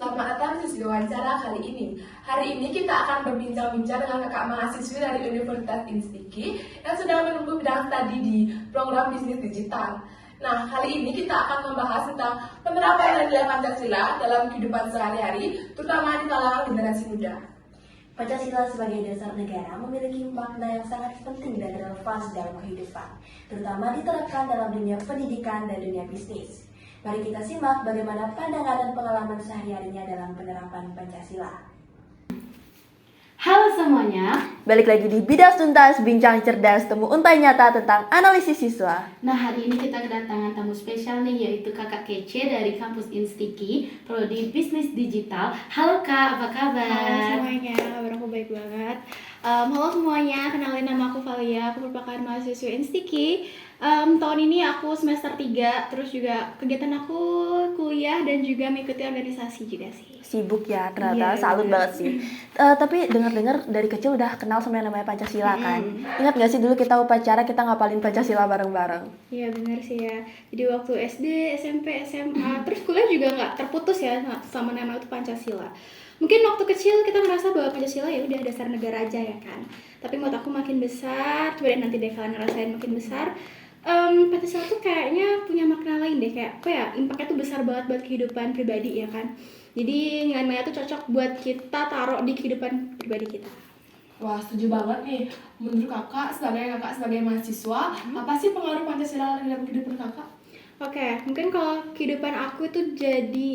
Selamat datang di wawancara kali ini. Hari ini kita akan berbincang-bincang dengan kakak mahasiswi dari Universitas Instiki yang sedang menempuh bidang studi di program bisnis digital. Nah, kali ini kita akan membahas tentang penerapan nilai Pancasila dalam kehidupan sehari-hari, terutama di kalangan generasi muda. Pancasila sebagai dasar negara memiliki makna yang sangat penting dan relevan dalam kehidupan, terutama diterapkan dalam dunia pendidikan dan dunia bisnis. Mari kita simak bagaimana pandangan dan pengalaman sehari-harinya dalam penerapan Pancasila. Halo semuanya. Balik lagi di Bidas Tuntas, bincang cerdas, temu untai nyata tentang analisis siswa. Nah, hari ini kita kedatangan tamu spesial nih, yaitu Kakak Kece dari kampus Instiki, Prodi Bisnis Digital. Halo Kak, apa kabar? Halo semuanya, kabar aku baik banget. Halo semuanya, kenalin nama aku Valia, aku merupakan mahasiswa Instiki. Tahun ini aku semester 3, terus juga kegiatan aku kuliah dan juga mengikuti organisasi juga sih. Sibuk ya ternyata, Iya, salut bener. banget sih. Tapi dengar-dengar dari kecil udah kenal sama yang namanya Pancasila kan. Ingat gak sih dulu kita upacara kita ngapalin Pancasila bareng-bareng? Iya benar sih ya. Jadi waktu SD, SMP, SMA, terus kuliah juga nggak terputus ya sama nama itu Pancasila. Mungkin waktu kecil kita ngerasa bahwa Pancasila ya udah dasar negara aja ya kan. Tapi menurut aku makin besar, coba deh nanti deh kalian ngerasain makin besar. Pancasila tuh kayaknya punya makna lain deh, kayak apa ya, impactnya tuh besar banget buat kehidupan pribadi ya kan. Jadi nilai-nilainya tuh cocok buat kita taruh di kehidupan pribadi kita. Wah, setuju banget nih. Menurut kakak sebagai mahasiswa, apa sih pengaruh Pancasila dalam kehidupan kakak? Oke, mungkin kalau kehidupan aku itu jadi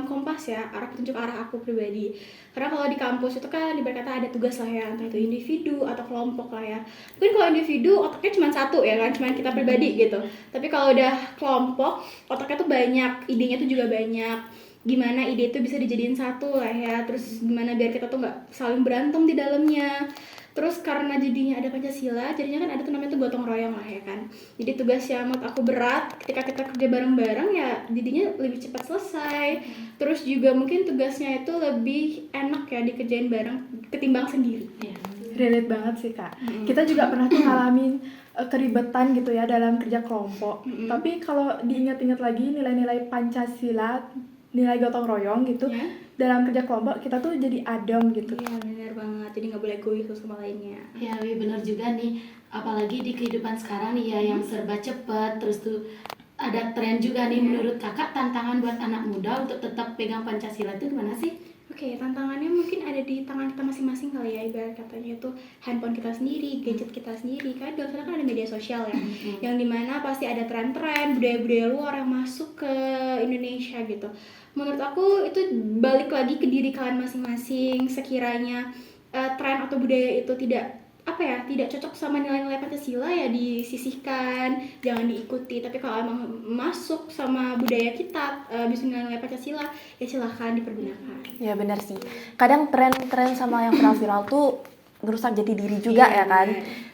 kompas ya, arah petunjuk arah aku pribadi. Karena kalau di kampus itu kan berkata ada tugas lah ya, entah itu individu atau kelompok lah ya. Mungkin kalau individu otaknya cuma satu ya kan, cuma kita pribadi gitu. Tapi kalau udah kelompok, otaknya tuh banyak, idenya tuh juga banyak. Gimana ide itu bisa dijadiin satu lah ya, terus gimana biar kita tuh nggak saling berantem di dalamnya. Terus karena jadinya ada Pancasila, jadinya kan ada tuh namanya tuh gotong royong lah ya kan. Jadi tugas yang menurut aku berat, ketika kita kerja bareng-bareng ya jadinya lebih cepat selesai. Terus juga mungkin tugasnya itu lebih enak ya dikerjain bareng ketimbang sendiri. Relate banget sih Kak. Kita juga pernah tuh ngalamin keribetan gitu ya dalam kerja kelompok. Tapi kalau diingat-ingat lagi nilai-nilai Pancasila, nilai gotong royong gitu, Ya. dalam kerja kelompok kita tuh jadi adem gitu. Iya benar banget, jadi nggak boleh egois satu sama lainnya. Ya, benar juga nih. Apalagi di kehidupan sekarang nih ya, yang serba cepat, terus tuh ada tren juga nih. Menurut kakak, tantangan buat anak muda untuk tetap pegang Pancasila itu gimana sih? Oke, tantangannya mungkin ada di tangan kita masing-masing kali ya, ibarat katanya itu handphone kita sendiri, gadget kita sendiri, kan di sana kan ada media sosial ya, yang dimana pasti ada tren-tren, budaya-budaya luar yang masuk ke Indonesia gitu. Menurut aku itu balik lagi ke diri kalian masing-masing, sekiranya tren atau budaya itu tidak cocok sama nilai-nilai Pancasila ya disisihkan, jangan diikuti. Tapi kalau emang masuk sama budaya kita, bisa nilai-nilai Pancasila, ya silahkan dipergunakan. Ya benar sih. Kadang tren-tren sama yang viral tuh ngerusak jati diri juga ya kan.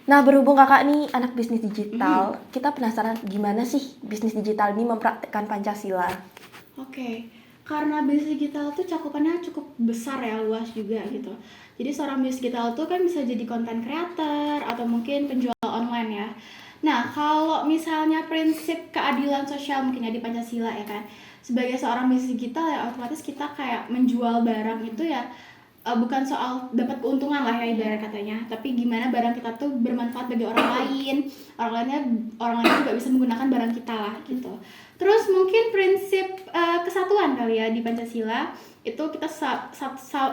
Nah, berhubung kakak nih anak bisnis digital, kita penasaran gimana sih bisnis digital ini mempraktikkan Pancasila? Oke, karena bisnis digital tuh cakupannya cukup besar ya, luas juga gitu. Jadi seorang bisnis digital tuh kan bisa jadi content creator atau mungkin penjual online ya. Nah, kalau misalnya prinsip keadilan sosial mungkin ya di Pancasila ya kan. Sebagai seorang bisnis digital ya otomatis kita kayak menjual barang itu ya bukan soal dapat keuntungan lah ya ibarat katanya, tapi gimana barang kita tuh bermanfaat bagi orang lain, orang lainnya juga bisa menggunakan barang kita lah gitu. Terus mungkin prinsip kesatuan kali ya di Pancasila itu kita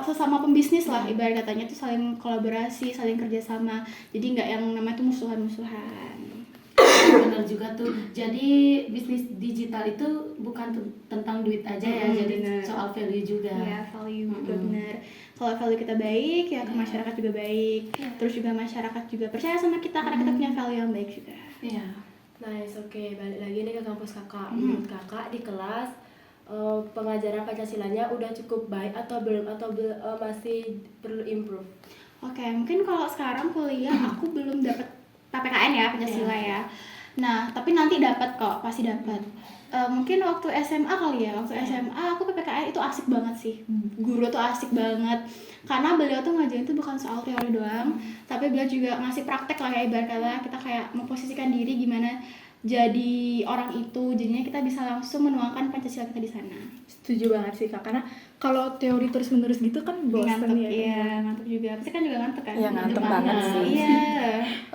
sesama pembisnis lah ibarat katanya itu saling kolaborasi, saling kerjasama, jadi nggak yang namanya tuh musuhan-musuhan. Benar juga tuh. Jadi bisnis digital itu bukan tentang duit aja ya, jadi bener. soal value juga. Ya, value juga benar. Kalau value kita baik, ya ke masyarakat juga baik. Terus juga masyarakat juga percaya sama kita karena kita punya value yang baik juga. Iya. Nice, oke. Balik lagi nih ke kampus kakak. Menurut kakak di kelas pengajaran Pancasilanya udah cukup baik atau belum masih perlu improve? Oke, mungkin kalau sekarang kuliah aku belum dapat PPKN ya Pancasila ya. Nah, tapi nanti dapat kok, pasti dapat. Mungkin waktu SMA kali ya, waktu SMA aku PPKN itu asik banget sih. Guru tuh asik banget. Karena beliau tuh ngajarin tuh bukan soal teori doang, tapi beliau juga ngasih praktek lah ya, ibarat kata kita kayak memposisikan diri gimana jadi orang itu, jadinya kita bisa langsung menuangkan Pancasila kita di sana. Setuju banget sih Kak, karena kalau teori terus-menerus gitu kan bosan Ngantuk, ya. iya, ngantuk juga. Pasti kan juga ngantuk kan? Iya, ngantuk banget sih. Iya.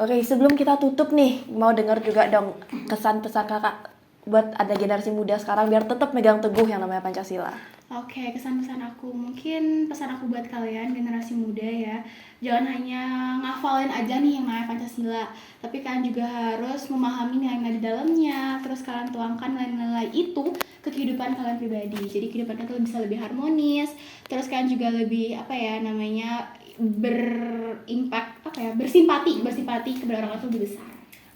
Oke, sebelum kita tutup nih, mau dengar juga dong kesan pesan kakak buat ada generasi muda sekarang biar tetap megang teguh yang namanya Pancasila. Oke, kesan-pesan aku. Mungkin pesan aku buat kalian generasi muda ya. Jangan hanya ngafalin aja nih yang namanya Pancasila, tapi kalian juga harus memahami nilai-nilai di dalamnya. Terus kalian tuangkan nilai-nilai itu ke kehidupan kalian pribadi. Jadi kehidupan kalian bisa lebih harmonis. Terus kalian juga lebih bersimpati kepada orang tua lebih besar.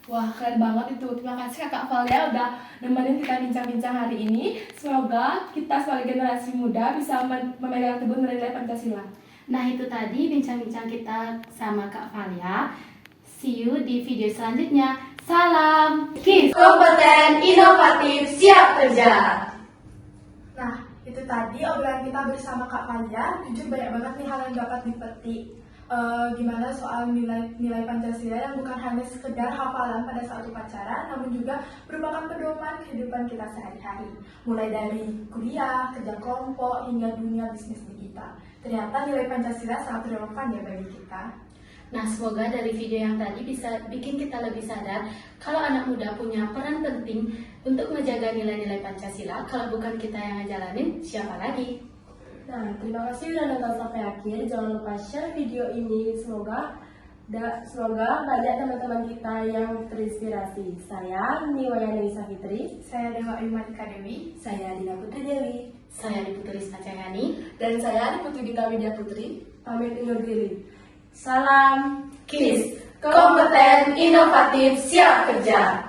Wah, keren banget itu. Terima kasih Kakak Valia udah nemenin kita bincang-bincang hari ini. Semoga kita sebagai generasi muda bisa memegang teguh nilai-nilai Pancasila. Nah itu tadi bincang-bincang kita sama Kak Valia. See you di video selanjutnya. Salam KIS! Kompeten, inovatif, siap kerja. Nah, itu tadi obrolan kita bersama Kak Valia. Jujur banyak banget nih hal yang dapat dipetik. Gimana soal nilai Pancasila yang bukan hanya sekedar hafalan pada saat upacara, namun juga merupakan pedoman kehidupan kita sehari-hari. Mulai dari kuliah, kerja kelompok, hingga dunia bisnis digital. Ternyata nilai Pancasila sangat relevan ya bagi kita. Nah, semoga dari video yang tadi bisa bikin kita lebih sadar kalau anak muda punya peran penting untuk menjaga nilai-nilai Pancasila. Kalau bukan kita yang ngejalanin, siapa lagi? Nah, terima kasih udah nonton sampai akhir. Jangan lupa share video ini. Semoga banyak teman-teman kita yang terinspirasi. Saya Niwayani Safitri. Saya Dewa Imanika Dewi. Saya Dina Putri Dewi. Saya Putri Cahayani. Dan saya Putri Dita Widya Putri. Pamit undur diri. Salam KIS, kompeten, inovatif, siap kerja.